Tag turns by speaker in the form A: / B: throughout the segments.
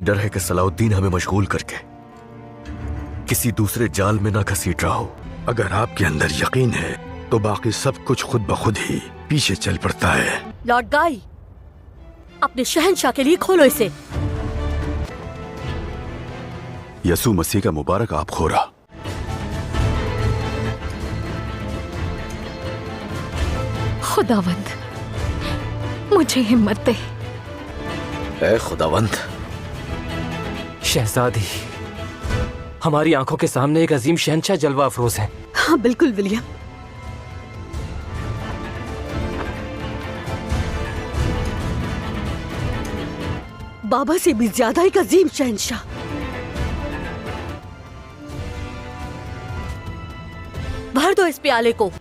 A: डर है कि सलाहुद्दीन हमें मशगूल करके किसी दूसरे जाल में ना घसीट रहा हो।
B: अगर आपके अंदर यकीन है तो बाकी सब कुछ खुद ब खुद ही पीछे चल पड़ता है।
C: लॉर्ड गाई, अपने शहंशाह के लिए खोलो इसे।
B: यसू मसीह का मुबारक आप खोरा।
D: खुदावंद, मुझे हिम्मत दे।
A: ऐ खुदावंद।
E: शहजादी, हमारी आंखों के सामने एक अजीम शहंशाह जलवा अफरोज है।
C: हाँ बिल्कुल विलियम। बाबा से भी ज्यादा एक अजीम शहंशाह। भर दो इस प्याले को।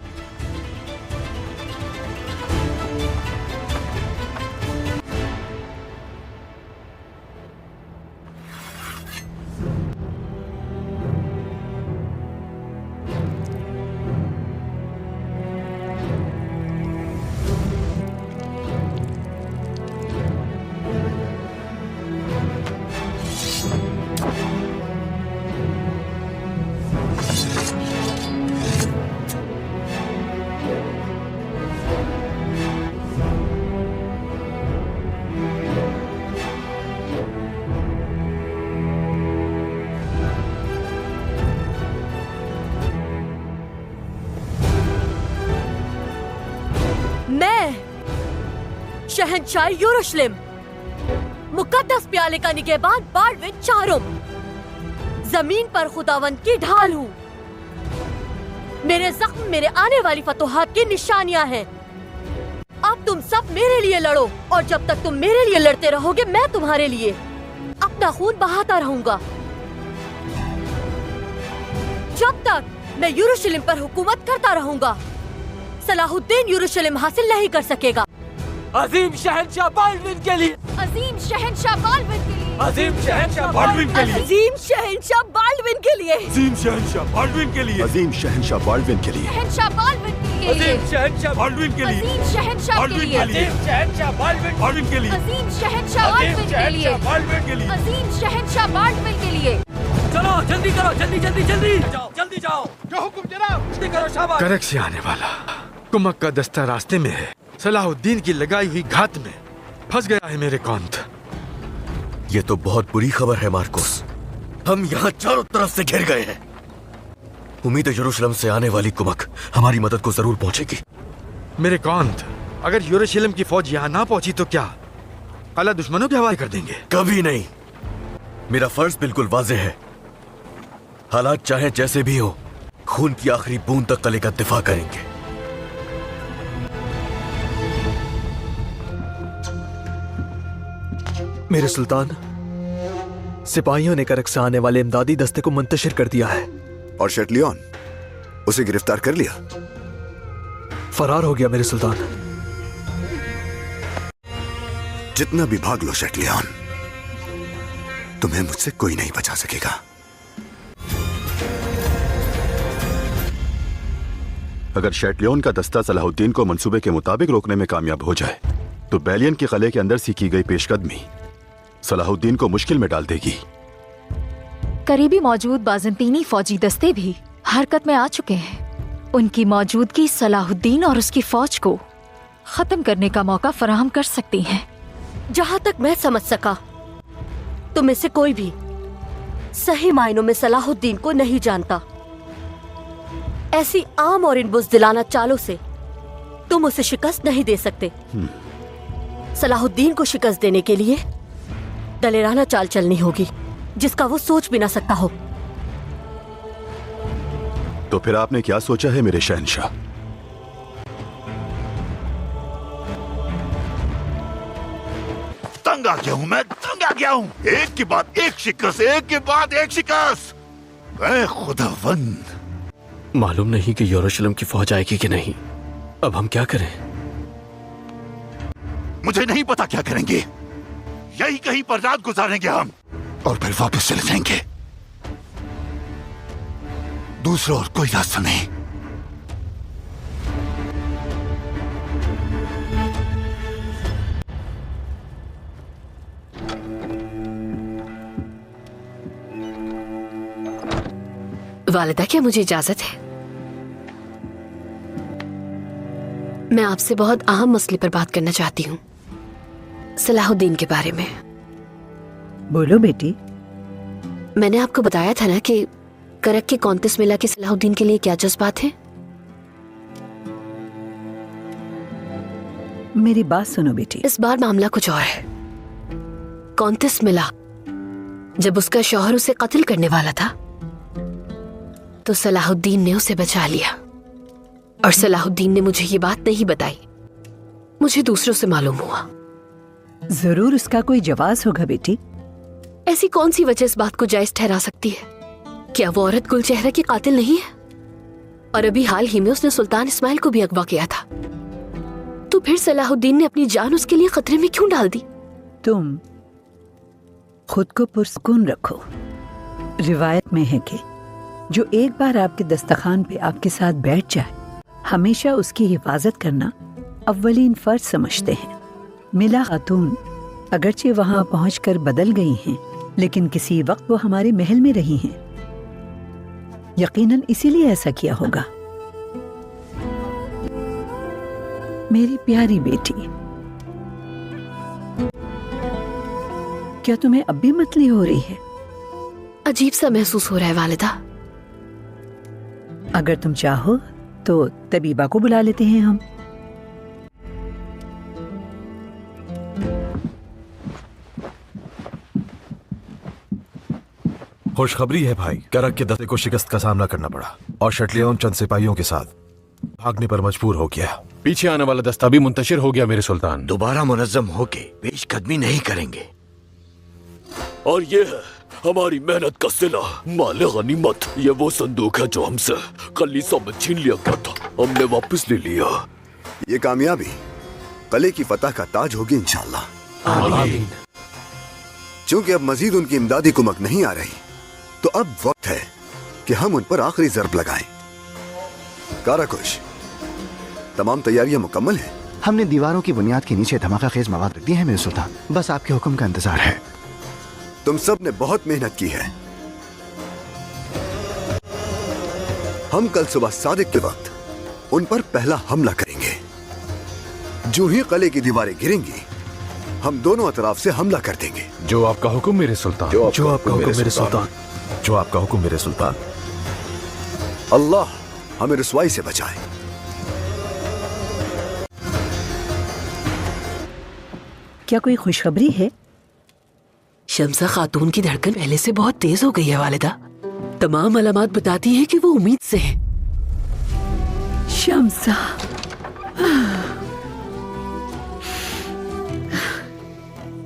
C: शहंशाह यरूशलेम, मुकद्दस प्याले का निगहबान बाल्डविन चारुम, जमीन पर खुदावंद की ढाल हूँ। मेरे जख्म मेरे आने वाली फतोहात की निशानियां हैं। अब तुम सब मेरे लिए लड़ो, और जब तक तुम मेरे लिए लड़ते रहोगे मैं तुम्हारे लिए अपना खून बहाता रहूंगा। जब तक मैं यरूशलेम पर हुकूमत करता रहूंगा, सलाहुद्दीन यरूशलेम हासिल नहीं कर सकेगा।
E: अजीम शहंशाह बाल्डविन के लिए,
D: अजीम शहंशाह बाल्डविन के लिए,
E: अजीम शहंशाह बाल्डविन के लिए,
C: अजीम शहंशाह बाल्डविन के लिए,
B: अजीम शहंशाह बाल्डविन के लिए, अजीम शहंशाह बाल्डविन के लिए,
D: शहंशाह बाल्डविन के लिए,
E: अजीम शहंशाह
B: बाल्डविन के लिए,
D: अजीम शहंशाह के लिए,
E: अजीम शहंशाह बाल्डविन
B: के लिए,
D: अजीम शहंशाह बाल्डविन के लिए,
B: बाल्डविन के लिए,
D: अजीम शहंशाह बाल्डविन के लिए।
E: चलो जल्दी करो, जल्दी जल्दी जल्दी जाओ, जल्दी जाओ। जो हुक्म जनाब। जल्दी करो शाबाश।
B: करक से आने वाला कुमक का दस्ता रास्ते में है। सलाहुद्दीन की लगाई हुई घात में फंस गया है मेरे कौंत।
A: ये तो बहुत बुरी खबर है मार्कोस। हम यहाँ चारों तरफ से घिर गए हैं। उम्मीद है यरूशलेम से आने वाली कुमक हमारी मदद को जरूर पहुंचेगी।
B: मेरे कौंत, अगर यरूशलेम की फौज यहाँ ना पहुंची तो क्या अल्लाह दुश्मनों के हवाले कर देंगे?
A: कभी नहीं। मेरा फर्ज बिल्कुल वाज़ेह है। हालात चाहे जैसे भी हो, खून की आखिरी बूंद तक कले का दिफा करेंगे।
F: मेरे सुल्तान, सिपाहियों ने करक से आने वाले इमदादी दस्ते को मुंतशिर कर दिया है।
G: और शेटलियन, उसे गिरफ्तार कर लिया?
F: फरार हो गया मेरे सुल्तान।
G: जितना भी भाग लो शेटलियन, तुम्हें मुझसे कोई नहीं बचा सकेगा।
B: अगर शेटलियन का दस्ता सलाहुद्दीन को मंसूबे के मुताबिक रोकने में कामयाब हो जाए तो बैलियन के किले के अंदर से की गई पेशकदमी सलाहुद्दीन को मुश्किल में डाल देगी।
D: करीबी मौजूद बाज़ंतीनी फौजी दस्ते भी हरकत में आ चुके हैं। उनकी मौजूदगी सलाहुद्दीन और उसकी फौज को खत्म करने का मौका फराहम कर सकती है।
C: जहाँ तक मैं समझ सका, तुम में से कोई भी सही मायनों में सलाहुद्दीन को नहीं जानता। ऐसी आम और इन बुज़दिलाना चालों से तुम उसे शिकस्त नहीं दे सकते। सलाहुद्दीन को शिकस्त देने के लिए दलेराना चाल चलनी होगी, जिसका वो सोच भी ना सकता हो।
B: तो फिर आपने क्या सोचा है मेरे शहंशाह?
H: तंग आ गया हूं मैं, तंग आ गया हूं। एक के बाद एक शिकस्त, एक के बाद एक शिकस्त। ऐ खुदावंद,
E: मालूम नहीं कि यरूशलेम की फौज आएगी कि नहीं। अब हम क्या करें?
H: मुझे नहीं पता क्या करेंगे। यही कहीं पर रात गुजारेंगे हम, और फिर वापस चले जाएंगे। दूसरा और कोई रास्ता नहीं।
I: वालिदा, क्या मुझे इजाजत है? मैं आपसे बहुत अहम मसले पर बात करना चाहती हूँ, सलाहुद्दीन के बारे में।
J: बोलो बेटी।
I: मैंने आपको बताया था ना कि करक के कॉन्टेस्ट मिला के सलाहुद्दीन के लिए क्या जज्बात है।
J: मेरी बात सुनो बेटी।
I: इस बार मामला कुछ और है। कॉन्टेस्ट मिला जब उसका शौहर उसे कत्ल करने वाला था तो सलाहुद्दीन ने उसे बचा लिया, और सलाहुद्दीन ने मुझे ये बात नहीं बताई, मुझे दूसरों से मालूम हुआ।
J: जरूर उसका कोई जवाब होगा बेटी।
I: ऐसी कौन सी वजह इस बात को जायज ठहरा सकती है? क्या वो औरत गुलचेहरा की कातिल नहीं है? और अभी हाल ही में उसने सुल्तान इस्माइल को भी अगवा किया था, तो फिर सलाहुद्दीन ने अपनी जान उसके लिए खतरे में क्यों डाल दी?
J: तुम खुद को पुरसुकून रखो। रिवायत में है कि जो एक बार आपके दस्तरखान पे आपके साथ बैठ जाए, हमेशा उसकी हिफाजत करना अव्वलीन फर्ज समझते हैं। मिला खातून अगरचे वहां पहुंचकर बदल गई हैं, लेकिन किसी वक्त वो हमारे महल में रही हैं। यकीनन इसीलिए ऐसा किया होगा। मेरी प्यारी बेटी, क्या तुम्हें अब भी मतली हो रही है?
I: अजीब सा महसूस हो रहा है वालिदा।
J: अगर तुम चाहो तो तबीबा को बुला लेते हैं हम।
K: खुशखबरी है भाई, करक के दस्ते को शिकस्त का सामना करना पड़ा और शटलियन चंद सिपाहियों के साथ भागने पर मजबूर हो गया।
L: पीछे आने वाला दस्ता भी मुंतशिर हो गया मेरे सुल्तान।
A: दोबारा मुनज्जम होके पेशकदमी नहीं करेंगे। और ये है हमारी मेहनत का सिला, माले गनीमत। ये वो संदूक है जो हमसे कलीसा में छीन लिया गया था, हमने वापस ले लिया।
G: ये कामयाबी कले की फतह का ताज होगी इंशाअल्लाह।
A: आमीन।
G: क्योंकि अब मजीद उनकी इमदादी कुमक नहीं आ रही, तो अब वक्त है कि हम उन पर आखिरी जरब लगाएं। काराकुश, तमाम तैयारियां मुकम्मल हैं।
M: हमने दीवारों की बुनियाद के नीचे धमाका खेज मवाद रख दिए हैं मेरे सुल्तान, बस आपके हुक्म का इंतजार है।
G: तुम सब ने बहुत मेहनत की है। हम कल सुबह सादिक के वक्त उन पर पहला हमला करेंगे। जो ही किले की दीवारें गिरेंगी, हम दोनों अतराफ से हमला कर देंगे।
L: जो आपका हुक्म मेरे सुल्तान।
F: जो आपका हुक्म मेरे सुल्तान।
K: जो आपका हुक्म मेरे सुल्तान।
G: अल्लाह हमें रुसवाई से बचाए।
J: क्या कोई खुशखबरी है?
I: शम्सा खातून की धड़कन पहले से बहुत तेज हो गई है वालिदा। तमाम अलामात बताती हैं कि वो उम्मीद से है।
J: शम्सा,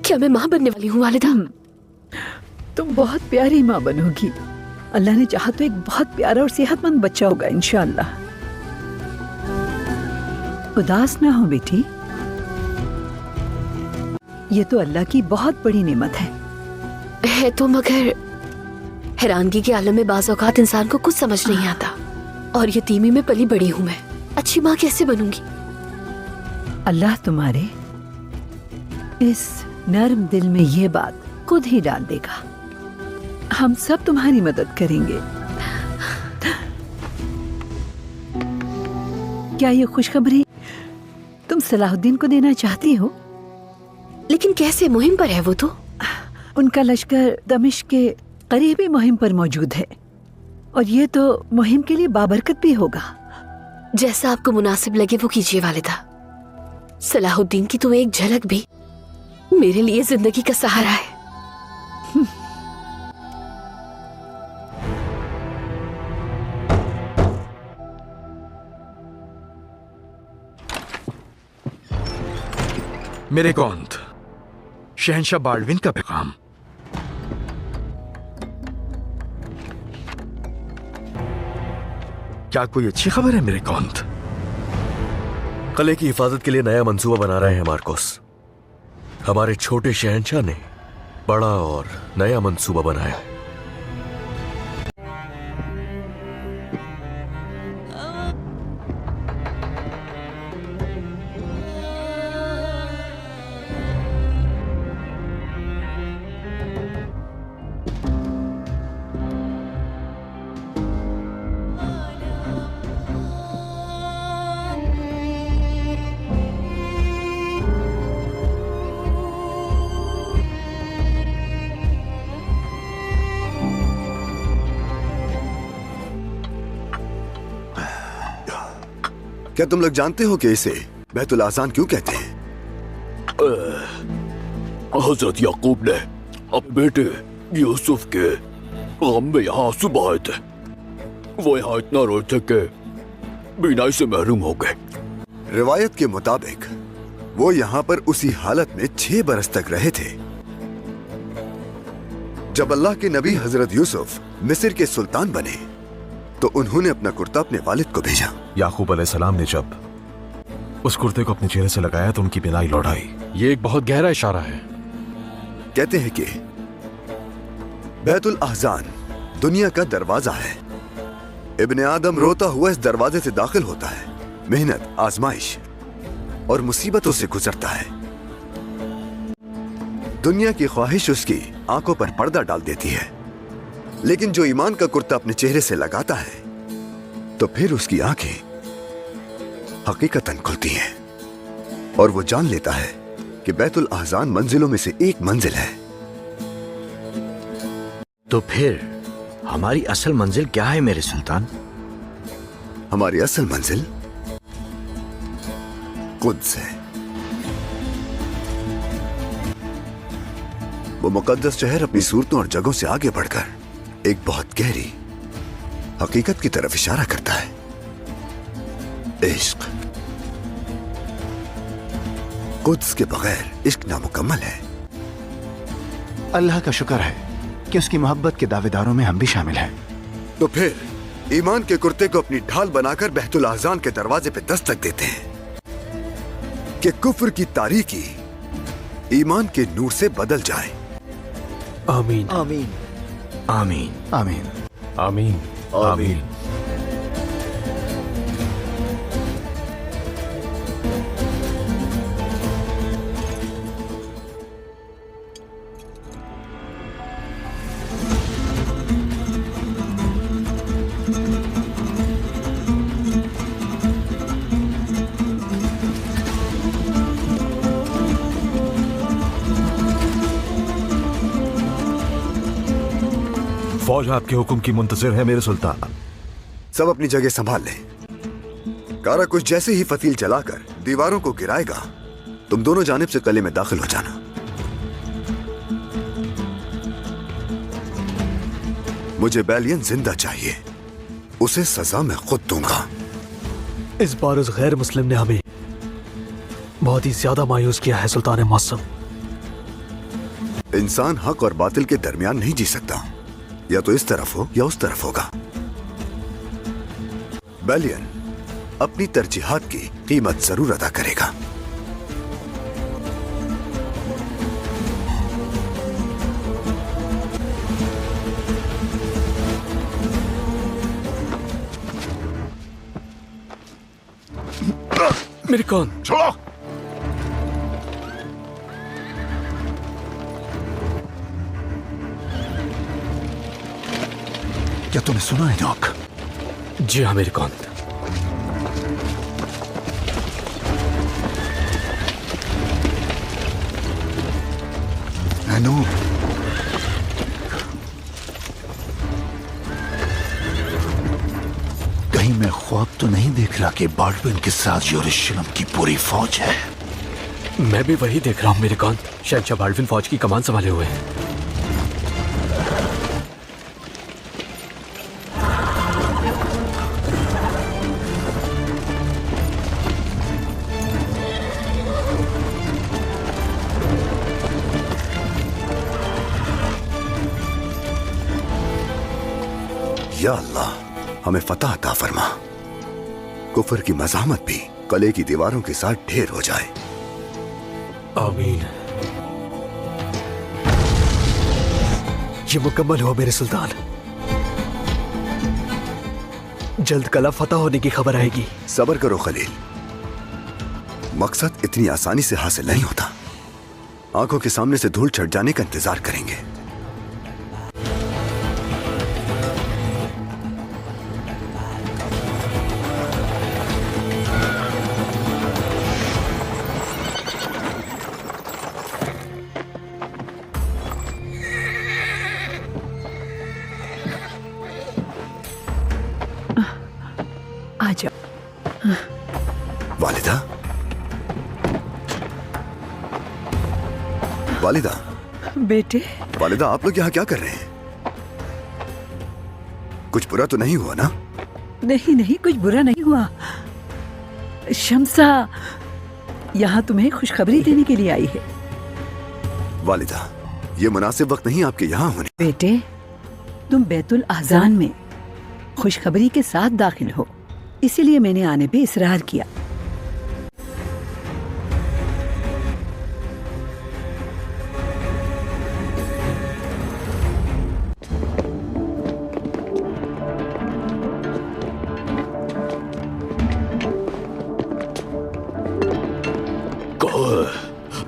I: क्या मैं माँ बनने वाली हूँ वालिदा?
J: तुम बहुत प्यारी माँ बनोगी। अल्लाह ने चाहा तो एक बहुत प्यारा और सेहतमंद बच्चा होगा इंशाअल्लाह। उदास ना हो बेटी, ये तो अल्लाह की बहुत बड़ी नेमत
I: है तो, मगर हैरानगी के आलम में बाज़ औक़ात इंसान को कुछ समझ नहीं आता। और यतीमी में पली बड़ी हूँ मैं, अच्छी माँ कैसे बनूंगी?
J: अल्लाह तुम्हारे इस नर्म दिल में ये बात खुद ही डाल देगा। हम सब तुम्हारी मदद करेंगे। क्या ये खुशखबरी तुम सलाहुद्दीन को देना चाहती हो?
I: लेकिन कैसे? मुहिम पर है वो तो।
J: उनका लश्कर दमिश्क के करीबी मुहिम पर मौजूद है, और ये तो मुहिम के लिए बाबरकत भी होगा।
I: जैसा आपको मुनासिब लगे वो कीजिए वालिदा। सलाहुद्दीन की तो एक झलक भी मेरे लिए जिंदगी का सहारा है।
K: मेरे कौंत, शहंशाह बाल्डविन का पैगाम। क्या कोई अच्छी खबर है मेरे कौंत?
A: किले की हिफाजत के लिए नया मंसूबा बना रहे हैं मार्कोस। हमारे छोटे शहंशाह ने बड़ा और नया मंसूबा बनाया है।
G: क्या तुम लोग जानते हो कि इसे बैतुल आज़ान क्यों कहते हैं?
A: हजरत याकूब ने अपने बेटे यूसुफ के गम में यहाँ आंसू बहाए थे। वो यहाँ इतना रोए थे कि बीनाई से महरूम हो गए।
G: रिवायत के मुताबिक वो यहाँ पर उसी हालत में 6 बरस तक रहे थे। जब अल्लाह के नबी हजरत यूसुफ मिस्र के सुल्तान बने तो उन्होंने अपना कुर्ता अपने वालिद को भेजा।
K: याकूब अलैहिस्सलाम ने जब उस कुर्ते को अपने चेहरे से लगाया तो उनकी बिनाई लौट आई।
L: ये एक बहुत गहरा इशारा है।
G: कहते हैं कि बैतुल अहज़ान दुनिया का दरवाजा है। इब्ने आदम रोता हुआ इस दरवाजे से दाखिल होता है, मेहनत, आजमाइश और मुसीबतों से गुजरता है। दुनिया की ख्वाहिश उसकी आंखों पर पर्दा डाल देती है, लेकिन जो ईमान का कुर्ता अपने चेहरे से लगाता है तो फिर उसकी आंखें हकीकतन खुलती हैं और वो जान लेता है कि बैतुल अहज़ान मंजिलों में से एक मंजिल है।
M: तो फिर हमारी असल मंजिल क्या है मेरे सुल्तान?
G: हमारी असल मंजिल कुद्स है। वो मुकद्दस शहर अपनी सूरतों और जगहों से आगे बढ़कर एक बहुत गहरी हकीकत की तरफ इशारा करता है, इश्क। कुद्स के बगैर इश्क नामुकम्मल है।
M: अल्लाह का शुक्र है कि उसकी मोहब्बत के दावेदारों में हम भी शामिल हैं।
G: तो फिर ईमान के कुर्ते को अपनी ढाल बनाकर बैतुल अहज़ान के दरवाजे पे दस्तक देते हैं कि कुफ्र की तारीकी ईमान के नूर से बदल जाए।
F: आमीन
M: आमीन
A: आमीन
M: आमीन
K: आमीन आमीन। फौज आपके हुक्म की मुंतजिर है मेरे सुल्तान।
G: सब अपनी जगह संभाल लें। कारा कुछ जैसे ही फतील चलाकर दीवारों को गिराएगा, तुम दोनों जानिब से कले में दाखिल हो जाना। मुझे बैलियन जिंदा चाहिए, उसे सजा मैं खुद दूंगा।
F: इस बार उस गैर मुस्लिम ने हमें बहुत ही ज्यादा मायूस किया है सुल्तान मौसम।
G: इंसान हक और बातिल के दरमियान नहीं जी सकता, या तो इस तरफ हो या उस तरफ होगा। बैलियन अपनी तरजीहात की कीमत जरूर अदा करेगा।
A: मेरी कान
H: छोड़ो।
M: क्या तूने सुना है नॉक?
A: जी हाँ मेरी कान।
M: अनु, कहीं मैं ख्वाब तो नहीं देख रहा कि बाल्डविन के साथ यरूशलेम की पूरी फौज है?
A: मैं भी वही देख रहा हूँ मेरे कान। शहंशाह बाल्डविन फौज की कमान संभाले हुए हैं।
G: या अल्लाह, हमें फतह अता फरमा। कुफर की मज़ाहमत भी कले की दीवारों के साथ ढेर हो जाए।
F: आमीन। ये मुकम्मल हुआ मेरे सुल्तान। जल्द कला फतह होने की खबर आएगी।
G: सब्र करो खलील, मकसद इतनी आसानी से हासिल नहीं होता। आंखों के सामने से धूल छट जाने का इंतजार करेंगे।
J: आ जाओ।
G: वालिदा, वालिदा,
J: बेटे।
G: वालिदा, आप लोग यहाँ क्या कर रहे हैं? कुछ बुरा तो नहीं हुआ ना?
J: नहीं नहीं, कुछ बुरा नहीं हुआ। शम्सा यहाँ तुम्हें खुशखबरी देने के लिए आई है।
G: वालिदा, ये मुनासिब वक्त नहीं आपके यहाँ होने।
J: बेटे, तुम बैतुल आज़ान में खुशखबरी के साथ दाखिल हो, इसीलिए मैंने आने पे इसरार किया।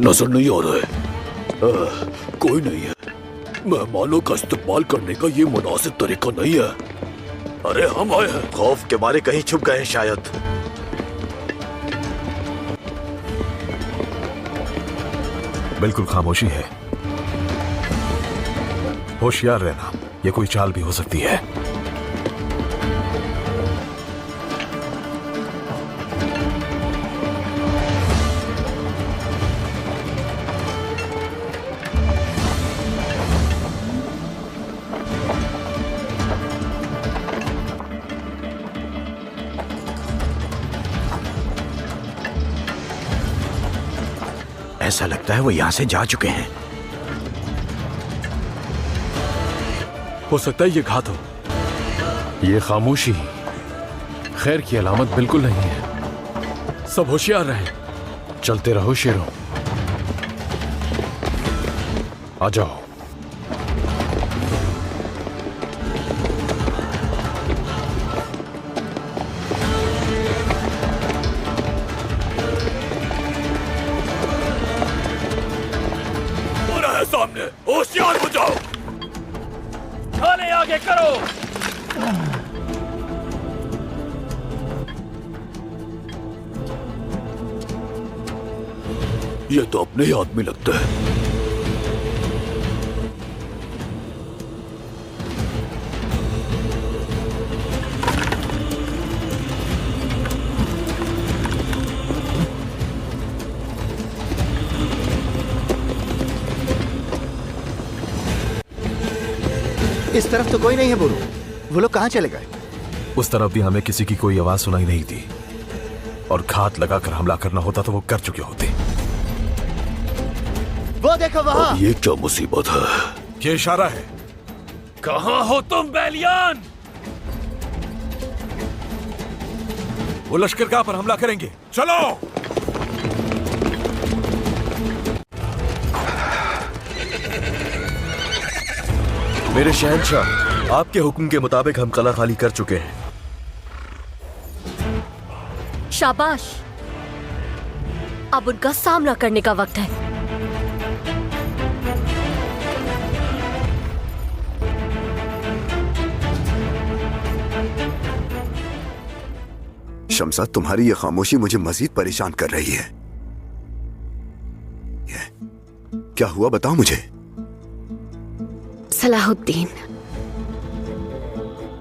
A: नजर नहीं आ रहा है। कोई नहीं है। मेहमानों का इस्तेमाल करने का ये मुनासिब तरीका नहीं है। अरे हम आए हैं।
B: खौफ के मारे कहीं छुप गए हैं शायद।
K: बिल्कुल खामोशी है। होशियार रहना, ये कोई चाल भी हो सकती है।
M: ऐसा लगता है वो यहाँ से जा चुके हैं।
L: हो सकता है ये घात हो। ये खामोशी खैर की अलामत बिल्कुल नहीं है। सब होशियार रहें। चलते रहो शेरों। आ जाओ।
A: सामने होशियार हो जाओ।
E: खाने आगे करो।
A: ये तो अपने ही आदमी लगता है।
M: इस तरफ तो कोई नहीं है बुरू। वो लोग कहाँ चले गए?
K: उस तरफ भी हमें किसी की कोई आवाज सुनाई नहीं दी, और घात लगाकर हमला करना होता तो वो कर चुके होते।
M: वो देखो वहाँ।
A: ये क्या मुसीबत है?
K: ये इशारा है।
E: कहाँ हो तुम बैलियान?
K: वो लश्करगाह पर हमला करेंगे। चलो।
B: मेरे शहंशाह, आपके हुक्म के मुताबिक हम कला खाली कर चुके हैं।
C: शाबाश, अब उनका सामना करने का वक्त है।
G: शम्सा, तुम्हारी ये खामोशी मुझे मजीद परेशान कर रही है। क्या हुआ, बताओ मुझे।
I: सलाहुद्दीन,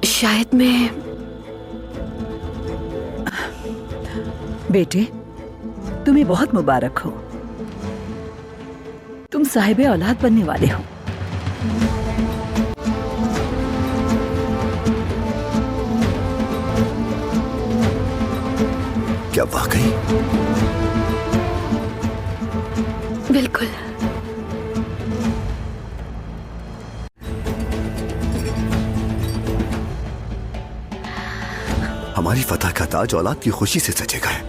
I: शायद मैं।
J: बेटे, तुम्हें बहुत मुबारक हो। तुम साहिबे औलाद बनने वाले हो।
G: क्या वाकई?
I: बिल्कुल।
G: हमारी फतह का ताज औलाद की खुशी से सजेगा है।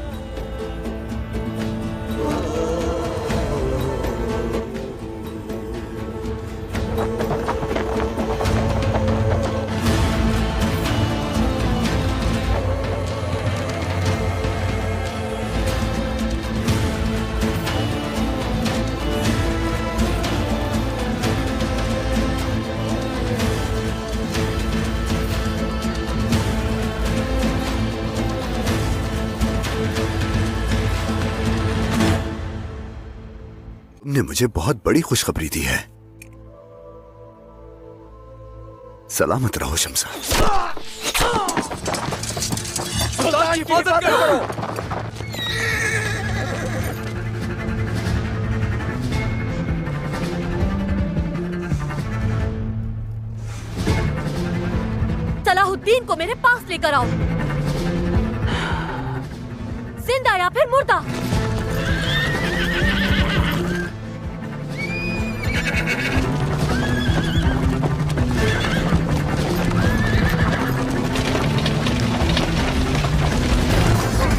G: तुमने मुझे बहुत बड़ी खुशखबरी दी है। सलामत रहो शम्सा।
E: खुदा की हिफाजत करो।
C: सलाहुद्दीन को मेरे पास लेकर आओ, जिंदा या फिर मुर्दा।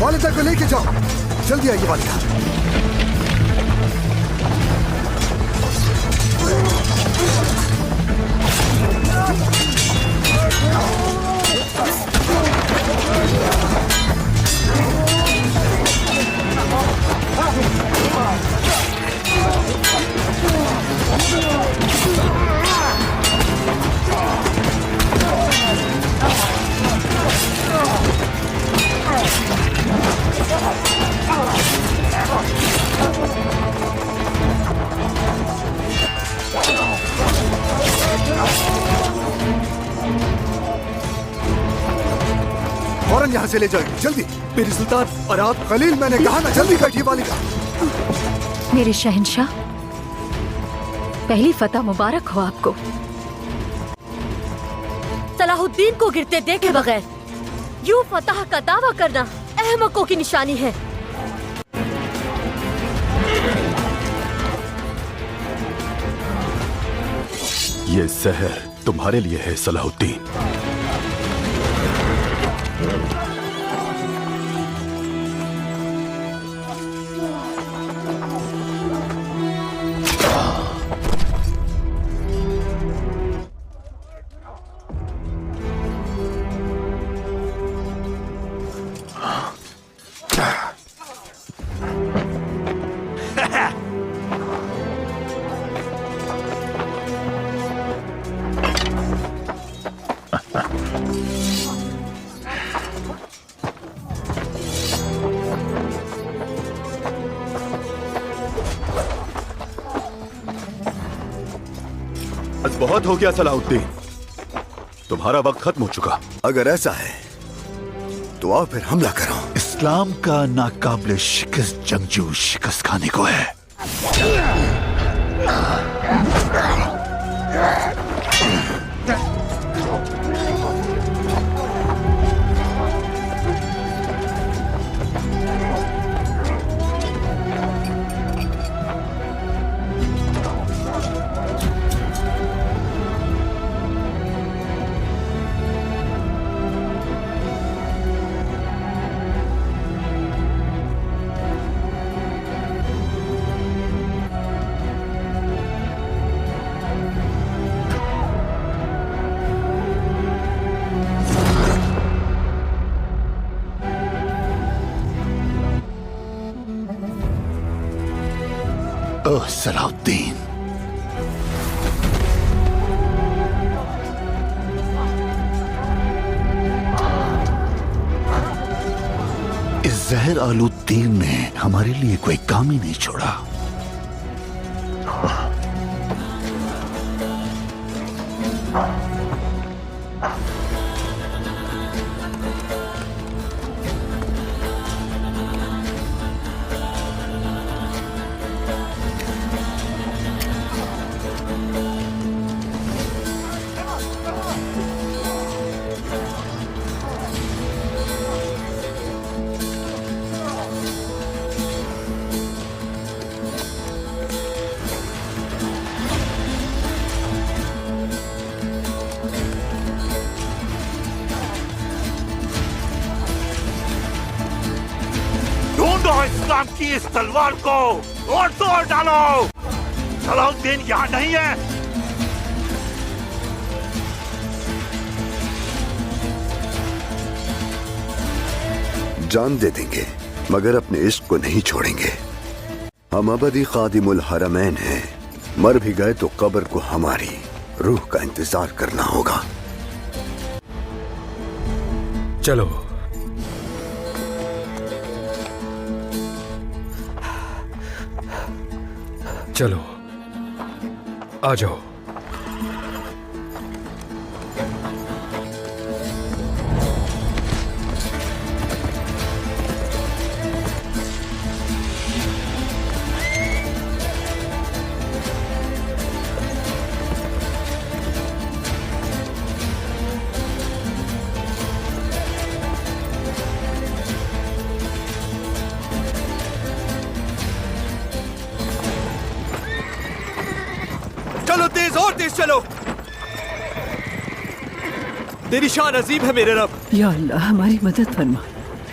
G: वालिदा को लेके जाओ, जल्दी आइए वालिदा। फौरन यहाँ से ले जाओ, जल्दी।
F: मेरी सुल्तान, और आप?
G: खलील, मैंने कहा ना, जल्दी बैठिए वालिदा।
D: मेरे शहंशाह, पहली फतह मुबारक हो आपको।
C: सलाहुद्दीन को गिरते देखे बगैर यूं फतह का दावा करना अहमकों की निशानी है।
B: ये जहर तुम्हारे लिए है सलाहुद्दीन। बस बहुत हो गया सलाहुद्दीन, तुम्हारा वक्त खत्म हो चुका।
G: अगर ऐसा है तो आओ फिर हमला करो।
H: इस्लाम का नाकाबिले शिकस्त जंगजू शिकस्त खाने को है। ओह सलाहुद्दीन, इस जहर आलूद्दीन ने हमारे लिए कोई काम ही नहीं छोड़ा। इस्लाम की इस तलवार को और तोड़ डालो। सलाहुद्दीन यहाँ नहीं है।
G: जान दे देंगे मगर अपने इश्क को नहीं छोड़ेंगे। हम अबदी खादिमुल हरमैन हैं। मर भी गए तो कब्र को हमारी रूह का इंतजार करना होगा।
K: चलो चलो आ जाओ।
F: वापस चलो। तेरी शान अजीम है मेरे रब।
J: या अल्लाह हमारी मदद फरमा।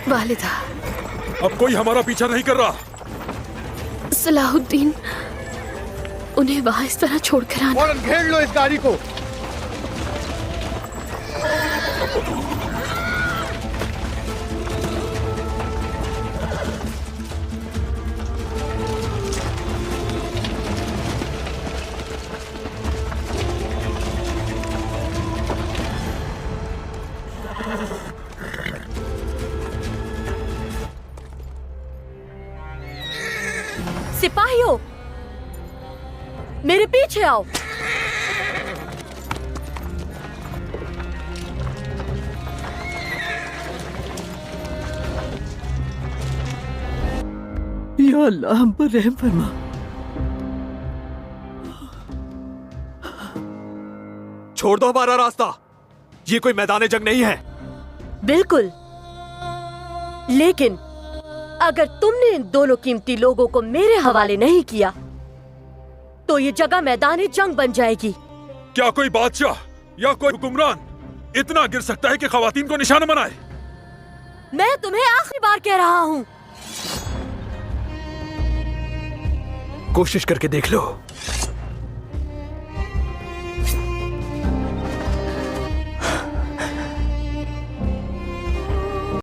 I: वालिदा,
L: अब कोई हमारा पीछा नहीं कर रहा।
I: सलाहुद्दीन, उन्हें वहां इस तरह छोड़कर आना।
F: फौरन घेर लो इस गाड़ी को।
C: सिपाहियों, मेरे पीछे आओ।
J: या अल्लाह हम पर रहम फरमा।
F: छोड़ दो हमारा रास्ता। ये कोई मैदान जंग नहीं है।
C: बिल्कुल, लेकिन अगर तुमने इन दोनों कीमती लोगों को मेरे हवाले नहीं किया तो ये जगह मैदान जंग बन जाएगी।
L: क्या कोई बादशाह या कोई हुक्मरान इतना गिर सकता है कि खवातीन को निशाना बनाए?
C: मैं तुम्हें आखिरी बार कह रहा हूं।
F: कोशिश करके देख लो।